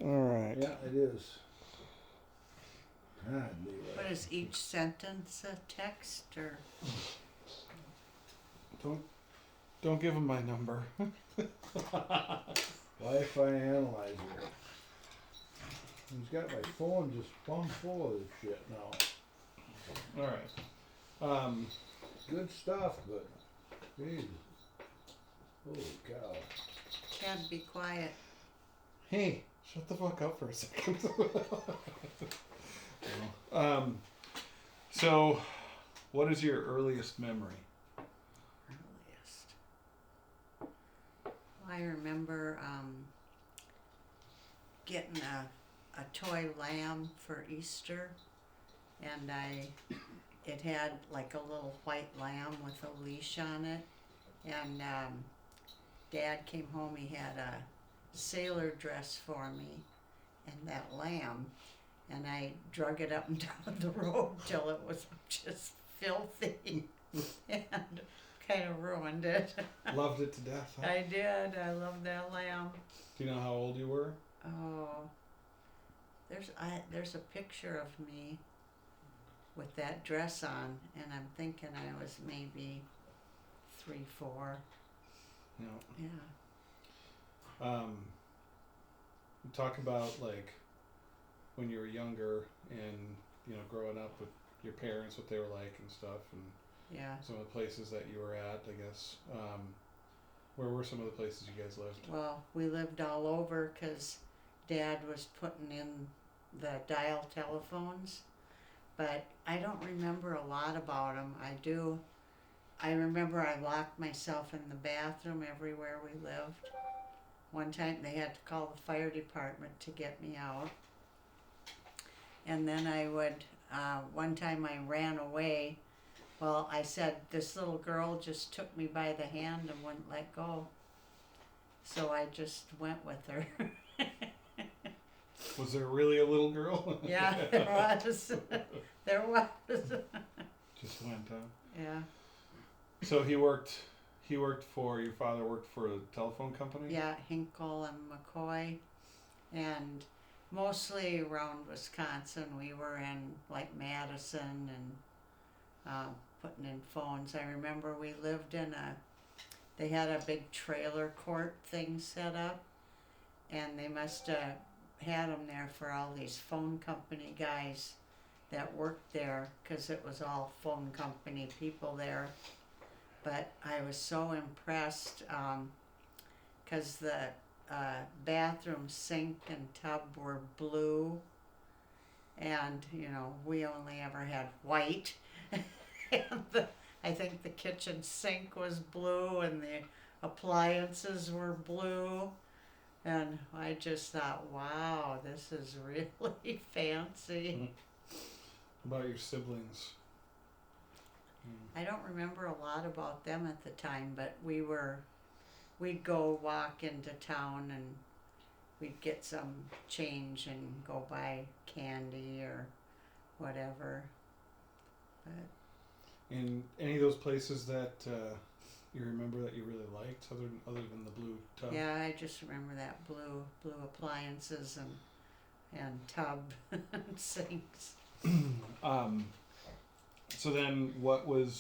All right. Yeah, it is. God, What is each sentence a text or? Don't give him my number. Wi-Fi analyzer. He's got my phone just plumb full of this shit now. All right. Good stuff, but geez. Holy cow. Chad, be quiet. Hey, shut the fuck up for a second. So, what is your earliest memory? Earliest. I remember getting a toy lamb for Easter, and it had like a little white lamb with a leash on it, and Dad came home, he had a sailor dress for me and that lamb, and I drug it up and down the road till it was just filthy and kind of ruined it. Loved it to death. Huh? I did. I loved that lamb. Do you know how old you were? Oh, there's a picture of me with that dress on, and I'm thinking I was maybe 3, 4. No. Yeah. Talk about like when you were younger and growing up with your parents, what they were like and stuff, and Yeah. some of the places that you were at, I guess. Where were some of the places you guys lived? Well, we lived all over because Dad was putting in the dial telephones, but I don't remember a lot about them. I remember I locked myself in the bathroom everywhere we lived. One time they had to call the fire department to get me out. And then one time I ran away. Well, I said, this little girl just took me by the hand and wouldn't let go. So I just went with her. Was there really a little girl? Yeah, there was. There was. Just went, huh? Yeah. So your father worked for a telephone company? Yeah, Hinkle and McCoy. And mostly around Wisconsin. We were in like Madison and putting in phones. I remember we lived they had a big trailer court thing set up, and they must have had them there for all these phone company guys that worked there, because it was all phone company people there. But I was so impressed because the bathroom sink and tub were blue, and we only ever had white. And I think the kitchen sink was blue and the appliances were blue, and I just thought, wow, this is really fancy. How about your siblings? I don't remember a lot about them at the time, but we'd go walk into town and we'd get some change and go buy candy or whatever. But In any of those places that you remember that you really liked, other than the blue tub? yeah, I just remember that blue appliances and tub and sinks. So then so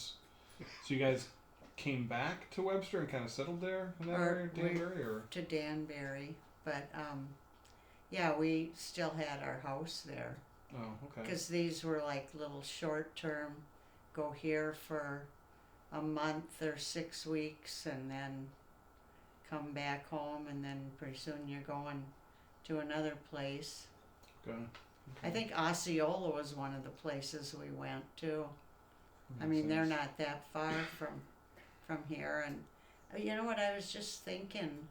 you guys came back to Webster and kind of settled there in that area, Danbury, or? To Danbury, but yeah, we still had our house there. Oh, okay. Because these were like little short-term, go here for a month or 6 weeks and then come back home, and then pretty soon you're going to another place. Okay. I think Osceola was one of the places we went to. I Makes mean, they're sense. not that far from here. And you know what, I was just thinking,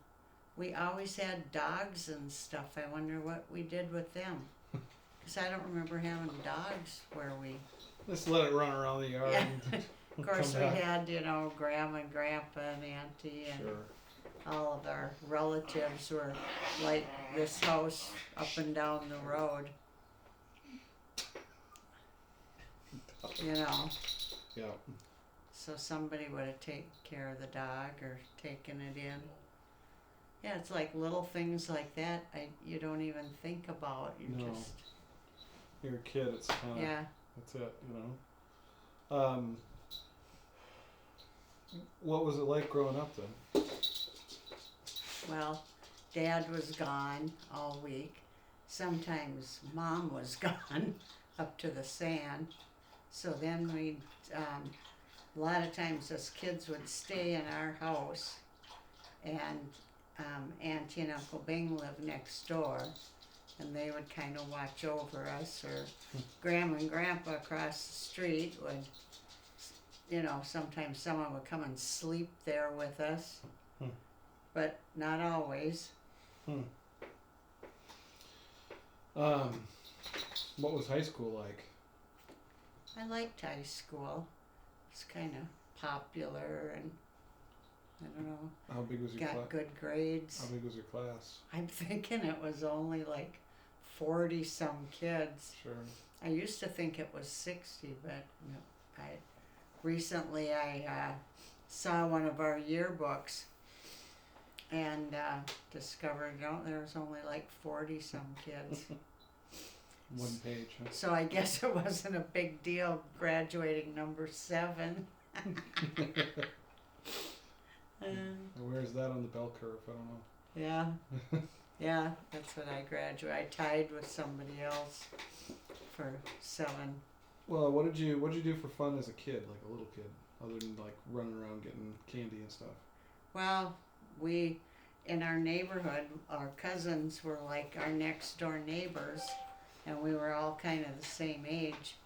we always had dogs and stuff. I wonder what we did with them. Because I don't remember having dogs where we... Just let it run around the yard. Yeah. And Of course, we come back. had, Grandma and Grandpa and Auntie, and Sure. all of our relatives were like this house up and down the road. Yeah. So somebody would have taken care of the dog or taken it in. Yeah, it's like little things like that you don't even think about. You No. just You're a kid. It's kind of yeah. that's it. What was it like growing up then? Well, Dad was gone all week. Sometimes Mom was gone up to the sand. So then a lot of times us kids would stay in our house, and Auntie and Uncle Bing lived next door, and they would kind of watch over us, or Grandma and Grandpa across the street would, sometimes someone would come and sleep there with us, but not always. What was high school like? I liked high school. It's kind of popular, and I don't know, How big was your got class? good grades. How big was your class? I'm thinking it was only like 40 some kids. Sure. I used to think it was 60, but no, recently I saw one of our yearbooks and discovered there was only like 40 some kids. One page. Huh? So I guess it wasn't a big deal graduating number 7. Where's that on the bell curve? I don't know. Yeah, yeah, that's what I graduated. I tied with somebody else for 7. Well, what did you do for fun as a kid, like a little kid, other than like running around getting candy and stuff? Well, in our neighborhood, our cousins were like our next door neighbors, and we were all kind of the same age.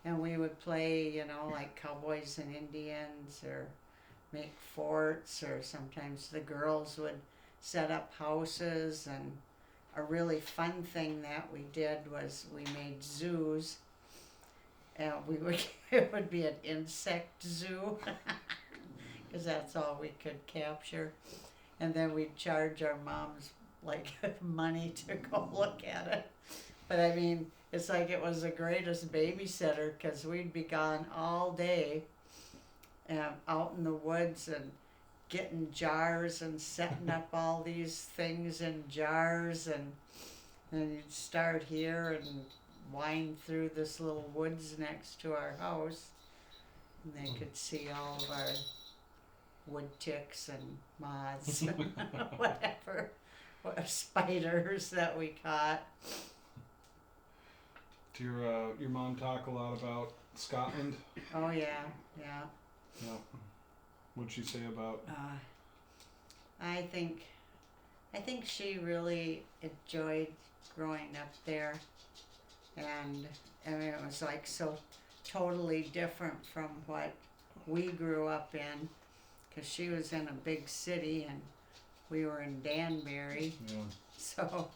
And we would play, like cowboys and Indians, or make forts, or sometimes the girls would set up houses. And a really fun thing that we did was we made zoos. And it would be an insect zoo, because that's all we could capture. And then we'd charge our moms like money to go look at it. But I mean, it's like it was the greatest babysitter, because we'd be gone all day out in the woods and getting jars and setting up all these things in jars, and then you'd start here and wind through this little woods next to our house, and they could see all of our wood ticks and moths and whatever, spiders that we caught. Did your mom talk a lot about Scotland? Oh yeah. Yeah. What'd she say about? I think she really enjoyed growing up there, and I mean it was like so totally different from what we grew up in, because she was in a big city and we were in Danbury. Yeah. So,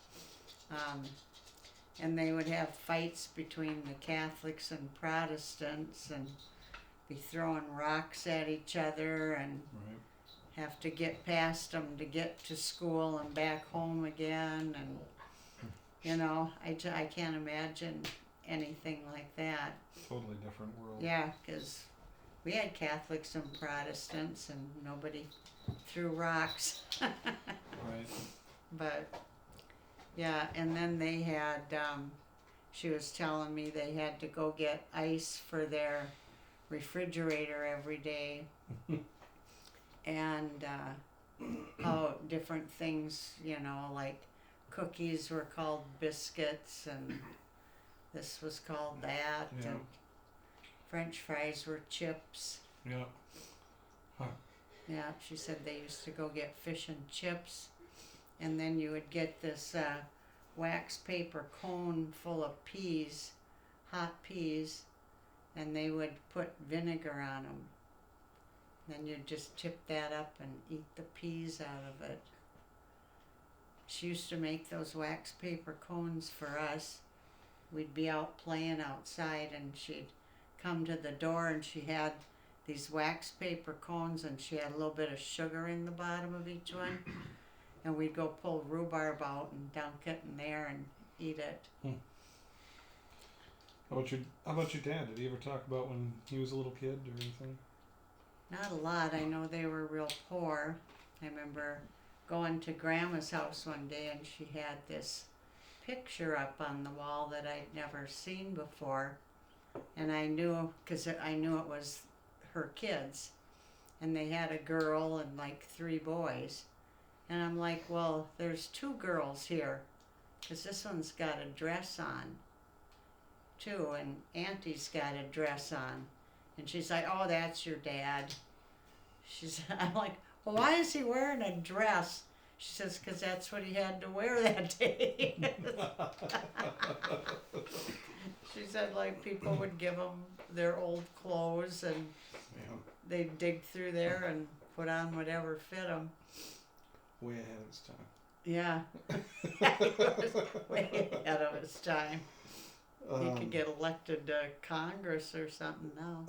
and they would have fights between the Catholics and Protestants, and be throwing rocks at each other, and Right. have to get past them to get to school and back home again. And I can't imagine anything like that. Totally different world. Yeah, because we had Catholics and Protestants, and nobody threw rocks. Right. But yeah, and then they had, she was telling me they had to go get ice for their refrigerator every day. And how different things, like cookies were called biscuits, and this was called that, Yeah. and French fries were chips. Yeah. Yeah, she said they used to go get fish and chips, and then you would get this wax paper cone full of peas, hot peas, and they would put vinegar on them. Then you'd just chip that up and eat the peas out of it. She used to make those wax paper cones for us. We'd be out playing outside, and she'd come to the door, and she had these wax paper cones, and she had a little bit of sugar in the bottom of each one. And we'd go pull rhubarb out and dunk it in there and eat it. How about your dad? Did he ever talk about when he was a little kid or anything? Not a lot. I know they were real poor. I remember going to Grandma's house one day, and she had this picture up on the wall that I'd never seen before, and I knew, because I knew it was her kids, and they had a girl and like 3 boys, and I'm like, well, there's 2 girls here, because this one's got a dress on too, and Auntie's got a dress on, and she's like, oh, that's your dad. I'm like, well, why is he wearing a dress? She says, because that's what he had to wear that day. She said, like, people would give him their old clothes, and Yeah. they'd dig through there and put on whatever fit them. Way ahead of his time. Yeah. He was way ahead of his time. He could get elected to Congress or something now.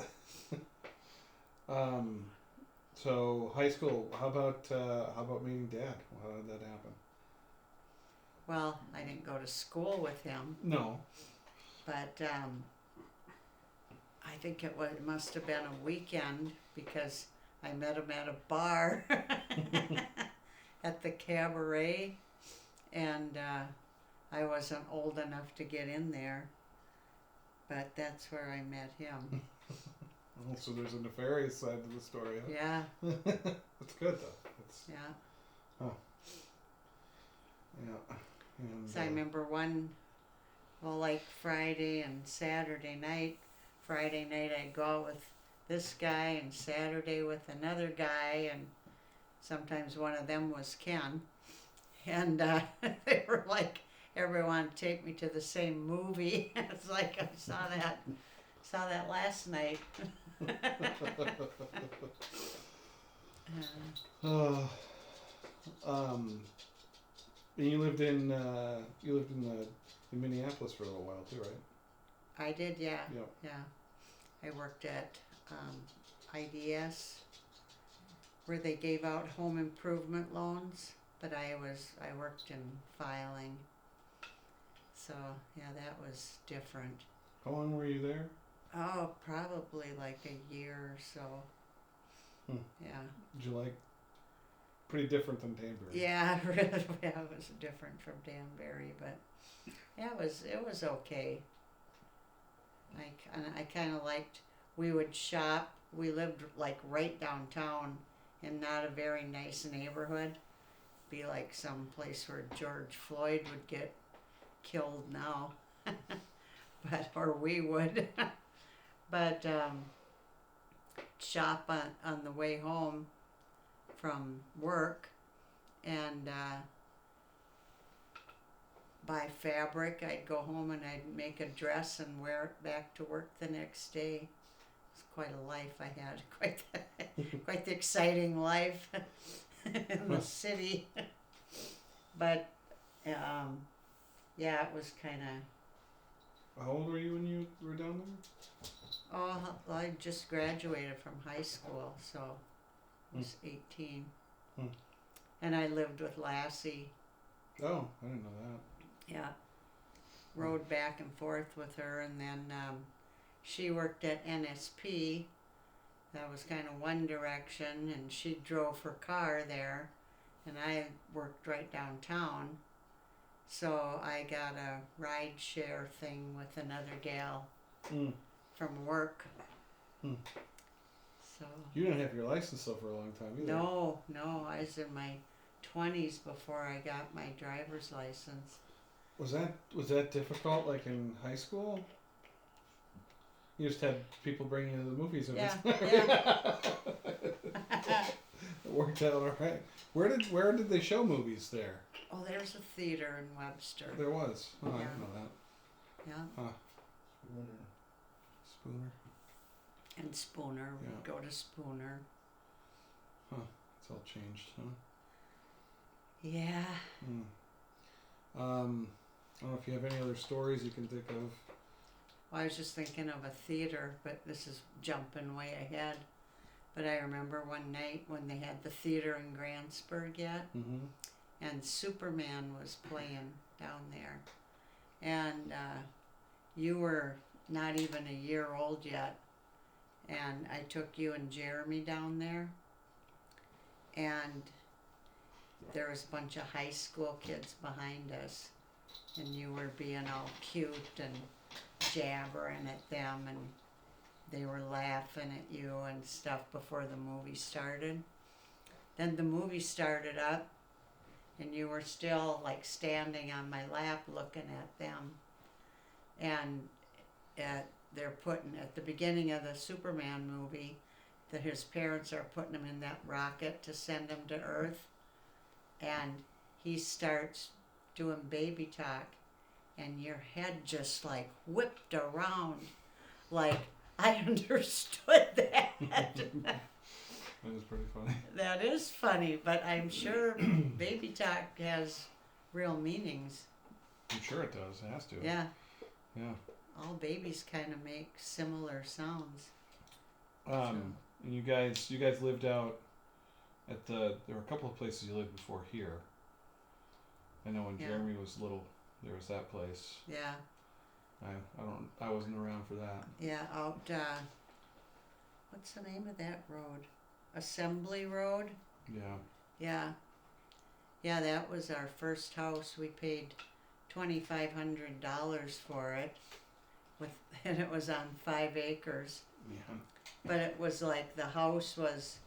So high school. How about meeting Dad? How did that happen? Well, I didn't go to school with him, No. but I think it must have been a weekend, because I met him at a bar at the cabaret, and I wasn't old enough to get in there, but that's where I met him. So there's a nefarious side to the story. Huh? Yeah, That's good though. yeah. Yeah. And, So I remember like Friday and Saturday night. Friday night I'd go out with this guy, and Saturday with another guy, and sometimes one of them was Ken. And they were like, everyone take me to the same movie. It's like, I saw that last night. You lived in Minneapolis for a little while too, right? I did, yeah. Yep. Yeah. I worked at IDS, where they gave out home improvement loans, but I worked in filing. So yeah, that was different. How long were you there? Oh, probably like a year or so. Yeah. Did you like? Pretty different than Danbury. Yeah, really. Yeah, it was different from Danbury, but yeah, it was okay. I kind of liked. We would shop. We lived like right downtown, in not a very nice neighborhood. Be like some place where George Floyd would get killed now, or we would. But shop on the way home from work, and buy fabric. I'd go home and I'd make a dress and wear it back to work the next day. It's quite a life I had, quite the exciting life in the city. But yeah, it was kind of. How old were you when you were down there? Oh, I just graduated from high school, so I was 18. And I lived with Lassie. Oh, I didn't know that. Yeah. Rode back and forth with her, and then she worked at NSP. That was kind of one direction, and she drove her car there, and I worked right downtown. So I got a ride share thing with another gal from work. So You didn't have your license though for a long time either. no, I was in my 20s before I got my driver's license. Was that difficult? Like in high school? You just had people bring you to the movies every Yeah. It worked out all right. Where did they show movies there? Oh, there's a theater in Webster. There was. Oh, I Yeah. didn't know that. Yeah. Huh. Spooner. And Spooner. Yeah. We'd go to Spooner. Huh. It's all changed, huh? Yeah. I don't know if you have any other stories you can think of. Well, I was just thinking of a theater, but this is jumping way ahead. But I remember one night when they had the theater in Grantsburg yet, and Superman was playing down there. And you were not even a year old yet. And I took you and Jeremy down there. And there was a bunch of high school kids behind us, and you were being all cute and jabbering at them, and they were laughing at you and stuff before the movie started. Then the movie started up, and you were still like standing on my lap looking at them. And they're putting, at the beginning of the Superman movie, that his parents are putting him in that rocket to send him to Earth. And he starts doing baby talk, and your head just like whipped around. Like, I understood that. That was pretty funny. That is funny, but I'm sure baby talk has real meanings. I'm sure it does. It has to. Yeah. Yeah. All babies kind of make similar sounds. And you guys lived out at there were a couple of places you lived before here. I know when Yeah. Jeremy was little, there was that place. Yeah. I wasn't around for that. Yeah, out, what's the name of that road? Assembly Road? Yeah. Yeah. Yeah, that was our first house. We paid $2,500 for it, and it was on 5 acres. Yeah. But it was like, the house was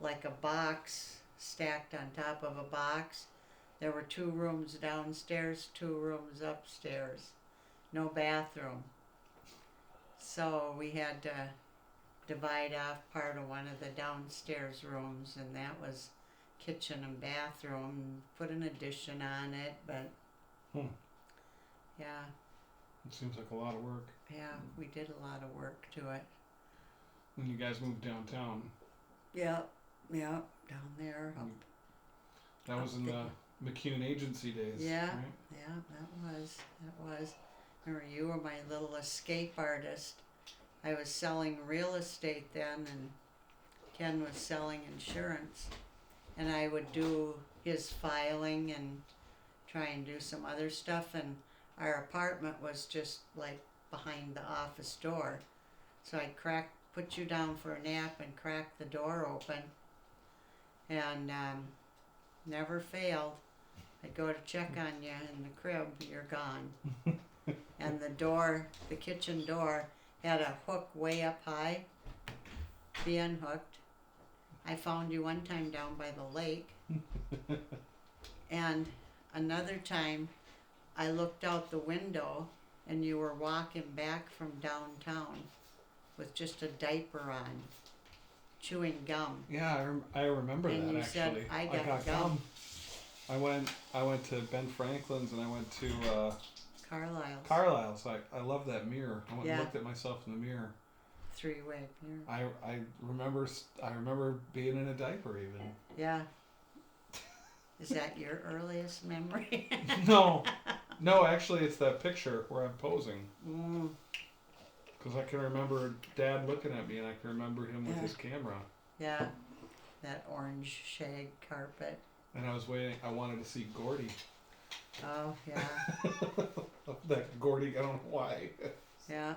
like a box stacked on top of a box. There were 2 rooms downstairs, 2 rooms upstairs. No bathroom. So we had to divide off part of one of the downstairs rooms, and that was kitchen and bathroom, and put an addition on it, but yeah. It seems like a lot of work. Yeah, we did a lot of work to it. When you guys moved downtown. Yeah, down there. Up. That was in the McCune agency days. Yeah, right? yeah, that was. Remember, you were my little escape artist. I was selling real estate then, and Ken was selling insurance. And I would do his filing and try and do some other stuff. And our apartment was just like behind the office door. So I'd put you down for a nap and crack the door open. And never failed. I'd go to check on you in the crib, you're gone. And the kitchen door, had a hook way up high, being hooked. I found you one time down by the lake. And another time, I looked out the window, and you were walking back from downtown with just a diaper on, chewing gum. Yeah, I remember And that you actually. said, I got gum. I went to Ben Franklin's, and I went to Carlisle's. I love that mirror. I went and looked at myself in the mirror. 3-way mirror. I remember being in a diaper even. Yeah. Is that your earliest memory? No, actually it's that picture where I'm posing. Mm. Because I can remember Dad looking at me, and I can remember him with his camera. Yeah, that orange shag carpet. And I wanted to see Gordy. Oh, yeah. That Gordy, I don't know why. Yeah.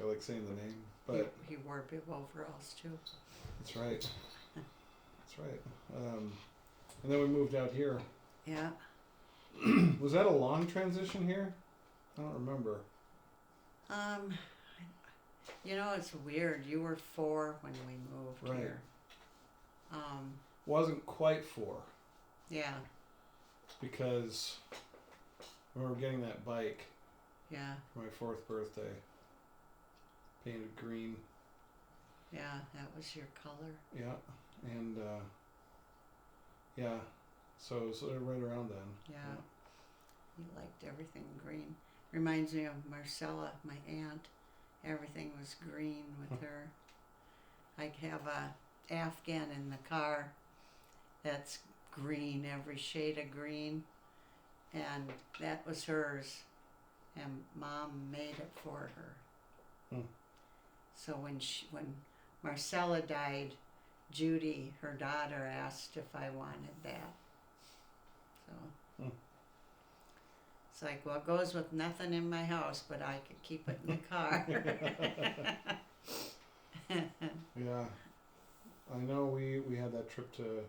I like saying the name, but He wore big overalls, too. that's right. That's right. And then we moved out here. Yeah. Was that a long transition here? I don't remember. It's weird. You were 4 when we moved Right. here. Wasn't quite 4. Yeah. Because I remember getting that bike Yeah. for my 4th birthday. Painted green. Yeah, that was your color. Yeah. And so it was right around then. Yeah. You liked everything green. Reminds me of Marcella, my aunt. Everything was green with her. I have a Afghan in the car that's green, every shade of green, and that was hers, and Mom made it for her. So when Marcella died, Judy, her daughter, asked if I wanted that. So it's like, well, it goes with nothing in my house, but I could keep it in the car. Yeah. I know we had that trip to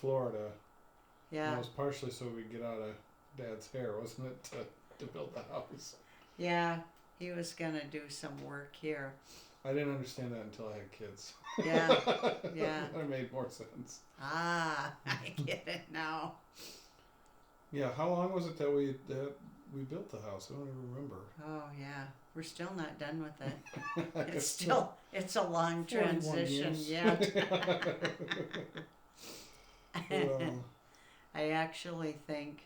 Florida It Yeah. was partially so we could get out of Dad's hair, wasn't it, to build the house? Yeah. He was gonna do some work here. I didn't understand that until I had kids. Yeah. Yeah. It made more sense. Ah, I get it now. Yeah, how long was it that we built the house? I don't even remember. Oh yeah. We're still not done with it. I It's guess still it's a long 41 transition years. yet. Well, I actually think,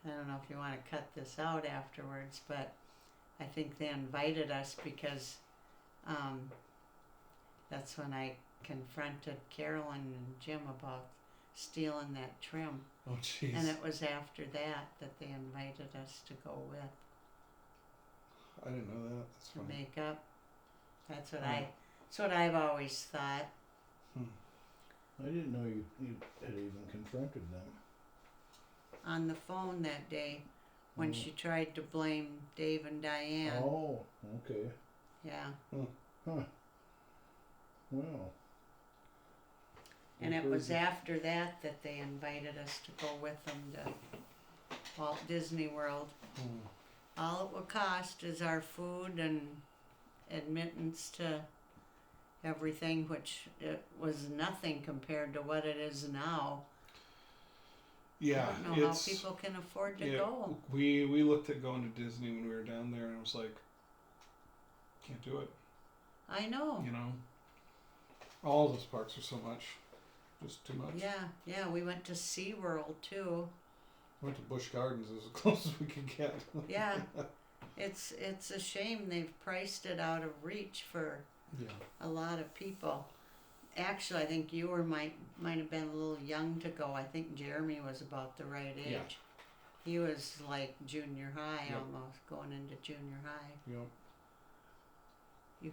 I don't know if you want to cut this out afterwards, but I think they invited us because that's when I confronted Carolyn and Jim about stealing that trim. oh jeez. And it was after that they invited us to go with I didn't know that. That's for funny. makeup. That's what Hmm. that's what I've always thought. I didn't know you had even confronted them. On the phone that day when Oh. she tried to blame Dave and Diane. Oh, okay. Yeah. Huh. Well. And it Very was good. after that they invited us to go with them to Walt Disney World. Hmm. All it would cost is our food and admittance to everything, which it was nothing compared to what it is now. Yeah, I don't know how it's people can afford to yeah. go. We looked at going to Disney when we were down there, and it was like, can't do it. I know. You know, all those parks are so much, just too much. Yeah, we went to SeaWorld too. Went to Busch Gardens, it was as close as we could get. Yeah. It's a shame they've priced it out of reach for Yeah. a lot of people. Actually, I think you might have been a little young to go. I think Jeremy was about the right age. Yeah. He was like junior high, Yep. almost going into junior high. Yep. He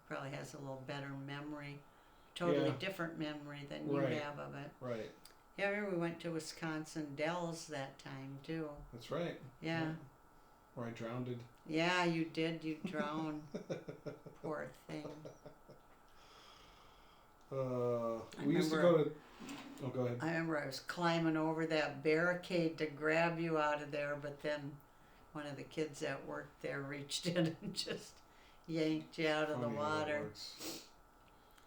probably has a little better memory, totally Yeah. different memory than you Right. have of it. Right. Yeah, I remember we went to Wisconsin Dells that time too. That's right. Yeah. Where I drowned it. Yeah, you did. You drowned. Poor thing. We used to remember- go to. Oh, go ahead. I remember I was climbing over that barricade to grab you out of there, but then one of the kids that worked there reached in and just yanked you out of the Funny how that water. works.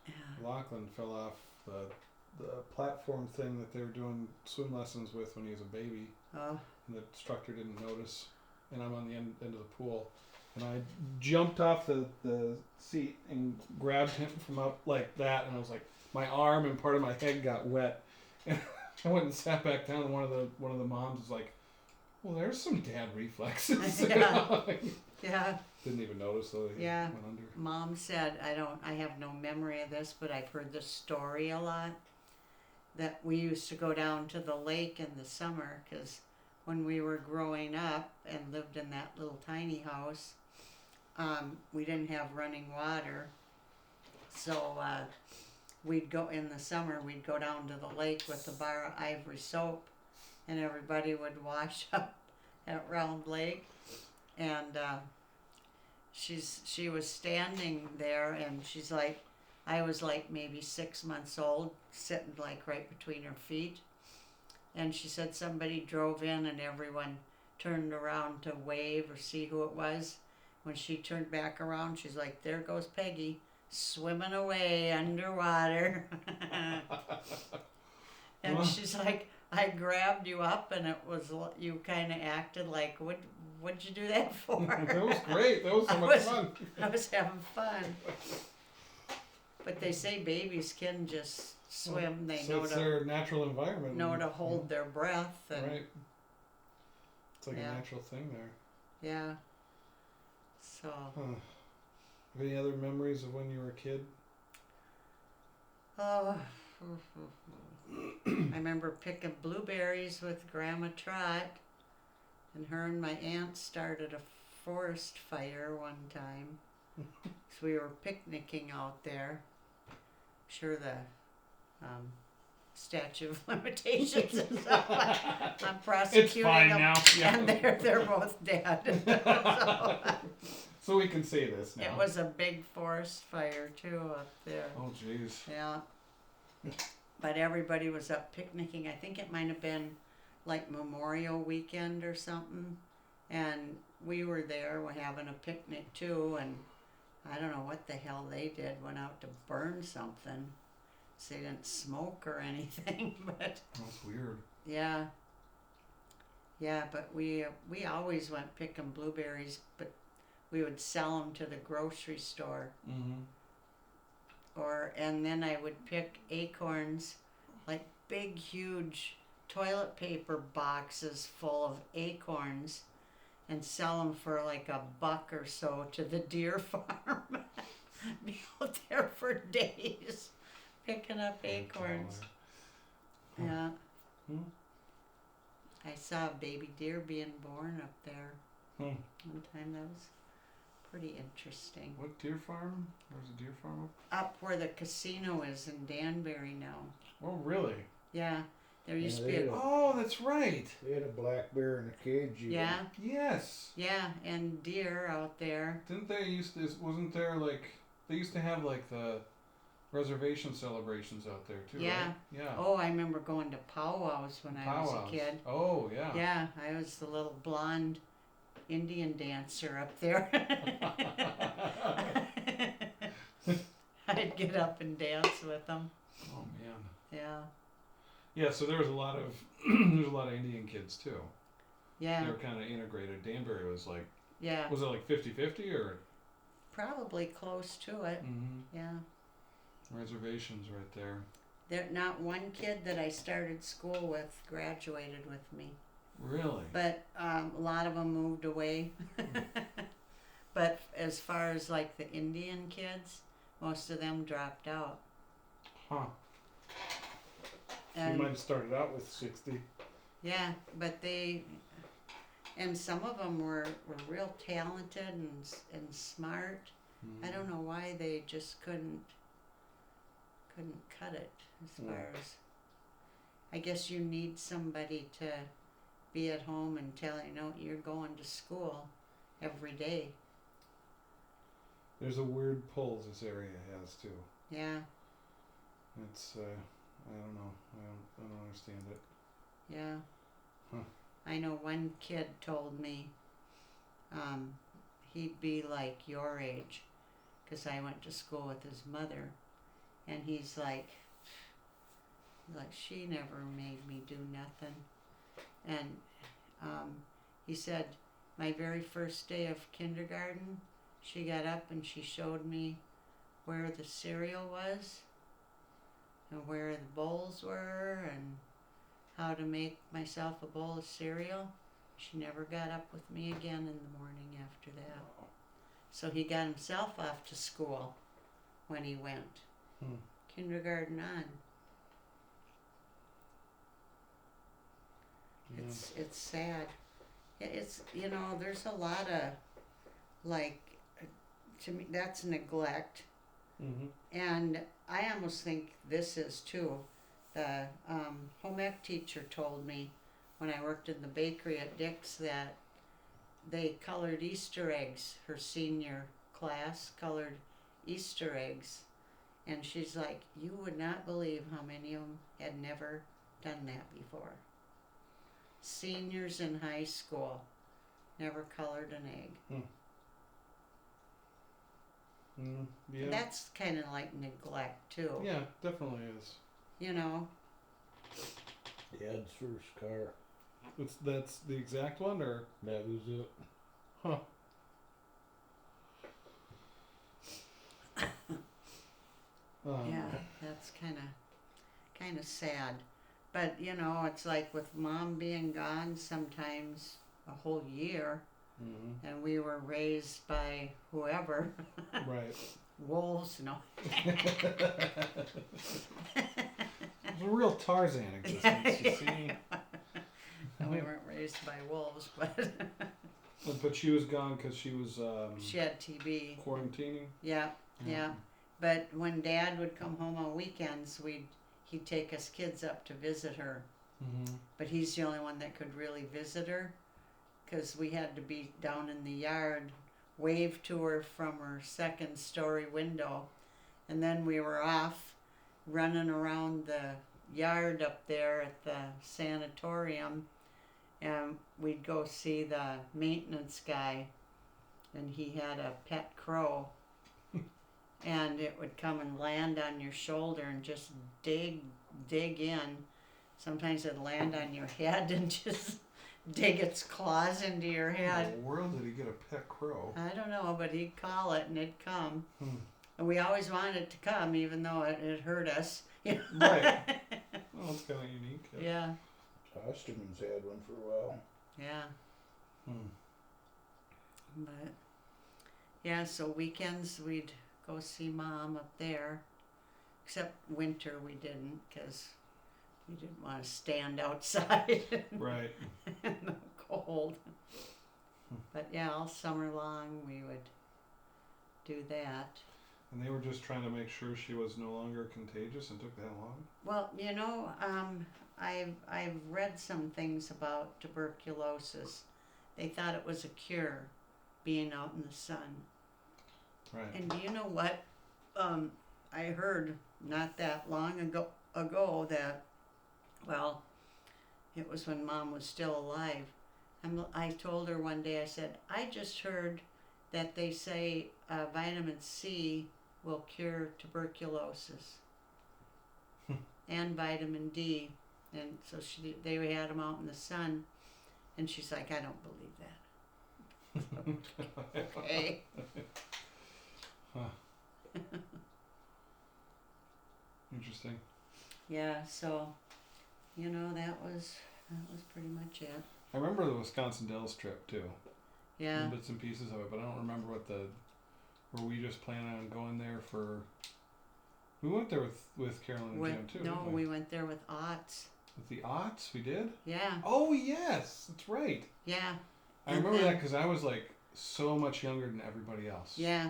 Yeah. Lachlan fell off the platform thing that they were doing swim lessons with when he was a baby, Oh, and the instructor didn't notice. And I'm on the end of the pool, and I jumped off the seat and grabbed him from up like that, and I was like, my arm and part of my head got wet, and I went and sat back down. And one of the moms was like, "Well, there's some dad reflexes." Yeah. Yeah. Didn't even notice though. He Yeah. went under. Mom said, I have no memory of this, but I've heard this story a lot, that we used to go down to the lake in the summer, because when we were growing up and lived in that little tiny house, we didn't have running water. So we'd go in the summer, we'd go down to the lake with a bar of Ivory soap, and everybody would wash up at Round Lake. And she was standing there, and she's like, I was like maybe 6 months old, sitting like right between her feet. And she said somebody drove in and everyone turned around to wave or see who it was. When she turned back around, she's like, there goes Peggy, swimming away underwater. And Well. she's like, I grabbed you up, and it was, you kind of acted like, what'd you do that for? That was great. That was so I much was- fun. I was having fun. But they say babies can just swim. They So know it's to their natural environment. hold their breath, and Right. It's like Yeah. a natural thing there. yeah. So Huh. Have any other memories of when you were a kid? oh, I remember picking blueberries with Grandma Trot, and her and my aunt started a forest fire one time. So we were picnicking out there. Sure, the statute of limitations is up. I'm prosecuting them, now. and they're both dead. So, So we can say this now. it was a big forest fire too up there. Oh jeez. Yeah. but everybody was up picnicking. I think it might have been like Memorial Weekend or something, and we were there, we're having a picnic too, and I don't know what the hell they did, went out to burn something. So they didn't smoke or anything, but That's weird. yeah. Yeah, but we always went picking blueberries, but we would sell them to the grocery store. And then I would pick acorns, like big, huge toilet paper boxes full of acorns, and sell them for like $1 or so to the deer farm. Be out there for days picking up acorns. Yeah. I saw a baby deer being born up there one time. That was pretty interesting. What deer farm? There's a deer farm up? Up where the casino is in Danbury now. Oh, really? Yeah. There used to Yeah, be they a... had Oh, that's right. They had a black bear in a cage. Even. Yeah. Yes. Yeah, and deer out there. Didn't they used to? Wasn't there like they used to have like the reservation celebrations out there too? Yeah. Right? Yeah. Oh, I remember going to powwows when I was a kid. Oh, yeah. Yeah, I was the little blonde Indian dancer up there. I'd get up and dance with them. Oh man. Yeah. Yeah, so there was a lot of there's a lot of Indian kids too. Yeah. They were kind of integrated. Danbury was like, Yeah. was it like 50-50 or? Probably close to it. Yeah. Reservations right there. There, not one kid that I started school with graduated with me. Really? But a lot of them moved away. But as far as like the Indian kids, most of them dropped out. Huh. So And you might have started out with 60. yeah, but and some of them were real talented and smart. I don't know why they just couldn't cut it as far as, I guess you need somebody to be at home and tell you, no, you're going to school every day. There's a weird pull this area has too. Yeah, It's I don't know. I don't understand it. yeah. Huh. I know one kid told me he'd be like your age, because I went to school with his mother, and he's like she never made me do nothing. And he said my very first day of kindergarten, she got up and she showed me where the cereal was and where the bowls were and how to make myself a bowl of cereal. She never got up with me again in the morning after that. So he got himself off to school when he went. Kindergarten on. Yeah. It's sad. It's, there's a lot of, like, to me, that's neglect. And I almost think this is too. The home ec teacher told me when I worked in the bakery at Dick's that they colored Easter eggs. Her senior class colored Easter eggs. And she's like, you would not believe how many of them had never done that before. Seniors in high school never colored an egg. Yeah. That's kind of like neglect too. Yeah, definitely is. Dad's first car. That's the exact one, or? That was it. Huh. Yeah, that's kind of sad. But it's like with Mom being gone sometimes a whole year, and we were raised by whoever. Right. Wolves, no. It's a real Tarzan existence, you see. No, we weren't raised by wolves, but But she was gone because she was she had TB. quarantining. Yeah. But when Dad would come home on weekends, he'd take us kids up to visit her. But he's the only one that could really visit her, because we had to be down in the yard, wave to her from her second story window, and then we were off running around the yard up there at the sanatorium, and we'd go see the maintenance guy, and he had a pet crow, and it would come and land on your shoulder and just dig in. Sometimes it'd land on your head and just dig its claws into your In head. the world did he get a pet crow? I don't know, but he'd call it and it'd come. Hmm. And we always wanted it to come, even though it hurt us. Right. Well, it's kind of unique. Yeah, Osterman's had one for a while. yeah. Hmm. But, yeah, so weekends we'd go see Mom up there. Except winter we didn't, because we didn't want to stand outside Right. in the cold. But yeah, all summer long we would do that. And they were just trying to make sure she was no longer contagious and took that long? Well, you know, I've read some things about tuberculosis. They thought it was a cure, being out in the sun. Right. And do you know what? I heard not that long ago that, well, it was when Mom was still alive. I told her one day, I said, I just heard that they say vitamin C will cure tuberculosis and vitamin D. And so they had them out in the sun, and she's like, I don't believe that. Okay. Huh. Interesting. Yeah, so, you know, that was pretty much it. I remember the Wisconsin Dells trip too. Yeah. Bits and pieces of it, but I don't remember were we just planning on going there for. We went there with Carolyn and Jim too. No, didn't we went there with Otts. With the Otts, we did? Yeah. Oh, yes, that's right. Yeah. I remember that because I was like so much younger than everybody else. Yeah.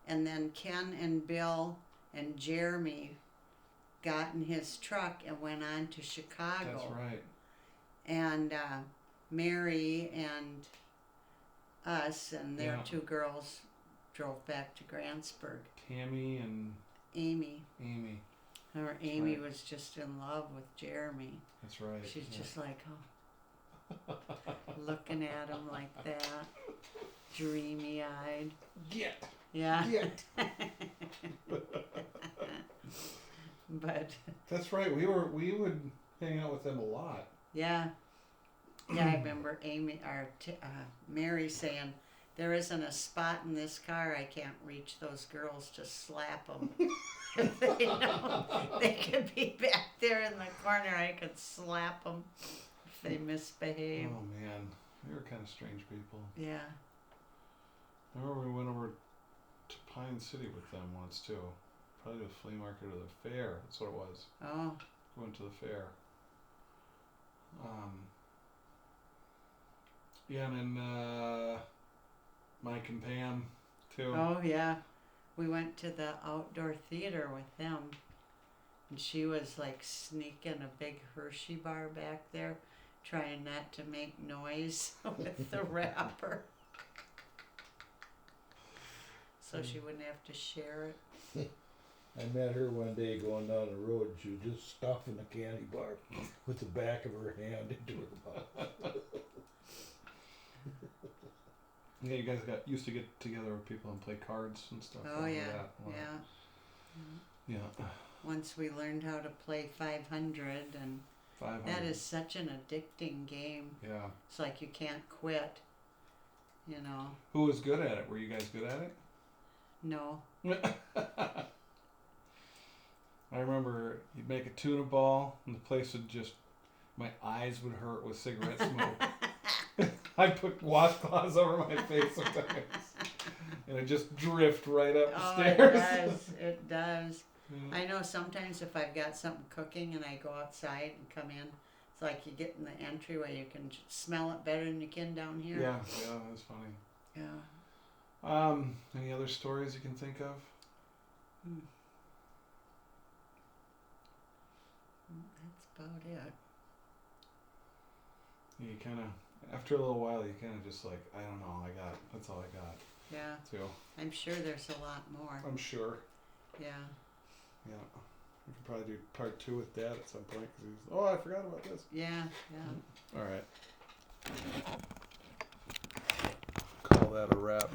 And then Ken and Bill and Jeremy got in his truck and went on to Chicago. That's right. And Mary and us and their Yeah. two girls drove back to Grantsburg. Tammy and Amy. Amy. Her Amy right. was just in love with Jeremy. That's right. She's yeah. just like, looking at him like that, dreamy-eyed. Get. Yeah. Get. But That's right. We would hang out with them a lot. yeah, I remember Mary saying, "There isn't a spot in this car I can't reach those girls to slap them. They could be back there in the corner. I could slap them if they misbehave." Oh man, we were kind of strange people. Yeah. I remember we went over to Pine City with them once too. Probably the flea market or the fair. That's what it was. Oh. We went to the fair. Yeah, and then Mike and Pam too. Oh yeah, we went to the outdoor theater with them, and she was like sneaking a big Hershey bar back there, trying not to make noise with the wrapper, so she wouldn't have to share it. I met her one day going down the road. She was just stuffing a candy bar with the back of her hand into her mouth. Yeah, you guys got used to get together with people and play cards and stuff. Oh like yeah, that. Wow. yeah. Yeah. Once we learned how to play 500, and 500. that is such an addicting game. Yeah. It's like you can't quit. You know. Who was good at it? Were you guys good at it? No. I remember you'd make a tuna ball and the place would just, my eyes would hurt with cigarette smoke. I'd put washcloths over my face sometimes. And it'd just drift right up the Oh, stairs. it does. Yeah. I know sometimes if I've got something cooking and I go outside and come in, it's like you get in the entryway, you can smell it better than you can down here. Yeah, that's funny. Yeah. Any other stories you can think of? That's about it. You kind of, after a little while, you kind of just like, I don't know, that's all I got. Yeah. Too. I'm sure there's a lot more. I'm sure. Yeah. Yeah. We could probably do part 2 with Dad at some point because he's. Oh, I forgot about this. Yeah, yeah. All right. Call that a wrap.